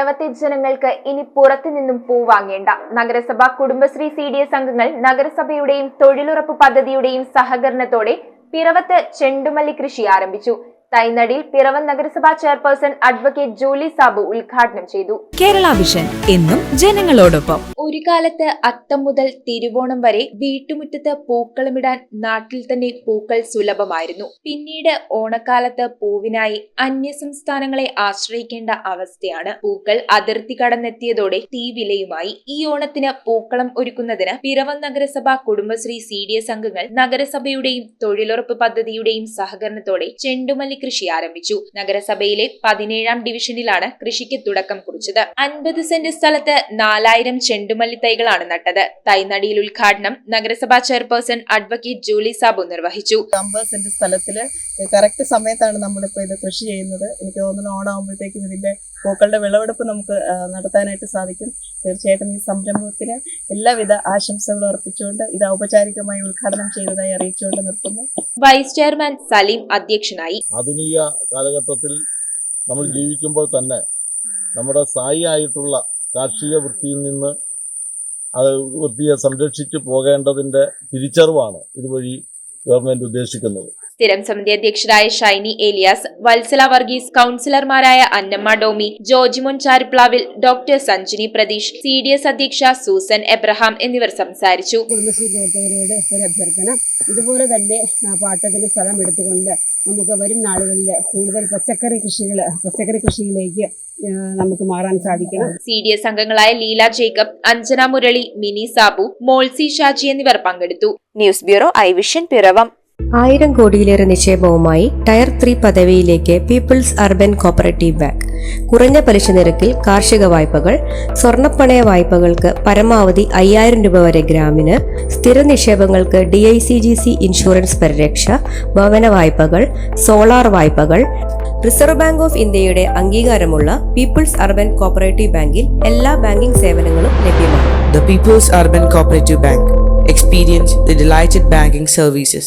പിറവത്തെ ജനങ്ങൾക്ക് ഇനി പുറത്തുനിന്നും പൂ വാങ്ങേണ്ട. നഗരസഭ കുടുംബശ്രീ CDS അംഗങ്ങൾ നഗരസഭയുടെയും തൊഴിലുറപ്പ് പദ്ധതിയുടെയും സഹകരണത്തോടെ പിറവത്ത് ചെണ്ടുമല്ലി കൃഷി ആരംഭിച്ചു. തൈനടിയിൽ പിറവം നഗരസഭാ ചെയർപേഴ്സൺ അഡ്വക്കേറ്റ് ജൂലി സാബു ഉദ്ഘാടനം ചെയ്തു. കേരള വിഷൻ എന്നും ജനങ്ങളോടൊപ്പം. ഒരു കാലത്ത് അത്തം മുതൽ തിരുവോണം വരെ വീട്ടുമുറ്റത്ത് പൂക്കളമിടാൻ നാട്ടിൽ തന്നെ പൂക്കൾ സുലഭമായിരുന്നു. പിന്നീട് ഓണക്കാലത്ത് പൂവിനായി അന്യസംസ്ഥാനങ്ങളെ ആശ്രയിക്കേണ്ട അവസ്ഥയാണ്. പൂക്കൾ അതിർത്തി കടന്നെത്തിയതോടെ തീവിലയുമായി. ഈ ഓണത്തിന് പൂക്കളം ഒരുക്കുന്നതിന് പിറവം നഗരസഭ കുടുംബശ്രീ CDS അംഗങ്ങൾ നഗരസഭയുടെയും തൊഴിലുറപ്പ് പദ്ധതിയുടെയും സഹകരണത്തോടെ ചെണ്ടുമല്ലി കൃഷി ആരംഭിച്ചു. നഗരസഭയിലെ 17ാം ഡിവിഷനിലാണ് കൃഷിക്ക് തുടക്കം കുറിച്ചത്. 50 സെന്റ് സ്ഥലത്ത് 4000 ചെണ്ടുമല്ലി തൈകളാണ് നട്ടത്. തൈനടിയിൽ ഉദ്ഘാടനം നഗരസഭാ ചെയർപേഴ്സൺ അഡ്വക്കേറ്റ് ജൂലി സാബു നിർവഹിച്ചു. 50 സെന്റ് സ്ഥലത്തില് കറക്റ്റ് സമയത്താണ് നമ്മളിപ്പോൾ ഇത് കൃഷി ചെയ്യുന്നത്. എനിക്ക് തോന്നുന്നു ഓണാകുമ്പോഴത്തേക്കും ഇതിന്റെ പൂക്കളുടെ വിളവെടുപ്പ് നമുക്ക് നടത്താനായിട്ട് സാധിക്കും. തീർച്ചയായിട്ടും ഈ സംരംഭത്തിന് എല്ലാവിധ ആശംസകളും അർപ്പിച്ചുകൊണ്ട് ഇത് ഔപചാരികമായി ഉദ്ഘാടനം ചെയ്തതായി അറിയിച്ചുകൊണ്ട് നിർത്തുന്നു. വൈസ് ചെയർമാൻ സലീം അധ്യക്ഷനായി. ആധുനിക കാലഘട്ടത്തിൽ നമ്മൾ ജീവിക്കുമ്പോൾ തന്നെ നമ്മുടെ സ്ഥായിയായിട്ടുള്ള കാർഷിക വൃത്തിയിൽ നിന്ന് അത് വൃത്തിയെ സംരക്ഷിച്ചു പോകേണ്ടതിന്റെ തിരിച്ചറിവാണ് ഇതുവഴി ഗവൺമെന്റ് ഉദ്ദേശിക്കുന്നത്. സ്ഥിരം സമിതി അധ്യക്ഷരായ ഷൈനി ഏലിയാസ്, വത്സല വർഗീസ്, കൌൺസിലർമാരായ അന്നമ്മ ഡോമി, ജോജിമോൻ ചാരിപ്ലാവിൽ, ഡോക്ടർ സഞ്ജിനി പ്രതീഷ്, CDS അധ്യക്ഷ സൂസൻ എബ്രഹാം എന്നിവർ സംസാരിച്ചു. കുടുംബശ്രീ പ്രവർത്തകരോട് ഒരു അഭ്യർത്ഥന, ഇതുപോലെ തന്നെ പാട്ടത്തിന് സ്ഥലം എടുത്തുകൊണ്ട് നമുക്ക് വരും നാളുകളിൽ കൂടുതൽ പച്ചക്കറി കൃഷിയിലേക്ക് നമുക്ക് മാറാൻ സാധിക്കണം. CDS അംഗങ്ങളായ ലീല ജേക്കബ്, അഞ്ജന മുരളി, മിനി സാബു, മോൾസി ഷാജി എന്നിവർ പങ്കെടുത്തു. News bureau ഐവിഷൻ Piravom. 1000 കോടിയിലേറെ നിക്ഷേപവുമായി ടയർ 3 പദവിയിലേക്ക് പീപ്പിൾസ് അർബൻ കോപ്പറേറ്റീവ് ബാങ്ക്. കുറഞ്ഞ പലിശ നിരക്കിൽ കാർഷിക വായ്പകൾ, സ്വർണ്ണപ്പണയ വായ്പകൾക്ക് പരമാവധി 5000 രൂപ വരെ ഗ്രാമിന്, സ്ഥിര നിക്ഷേപങ്ങൾക്ക് DICGC ഇൻഷുറൻസ് പരിരക്ഷ, ഭവന വായ്പകൾ, സോളാർ വായ്പകൾ. റിസർവ് ബാങ്ക് ഓഫ് ഇന്ത്യയുടെ അംഗീകാരമുള്ള പീപ്പിൾസ് അർബൻ കോപ്പറേറ്റീവ് ബാങ്കിൽ എല്ലാ ബാങ്കിംഗ് സേവനങ്ങളും ലഭ്യമാണ്. The People's Urban Cooperative Bank. Experience the delighted banking services.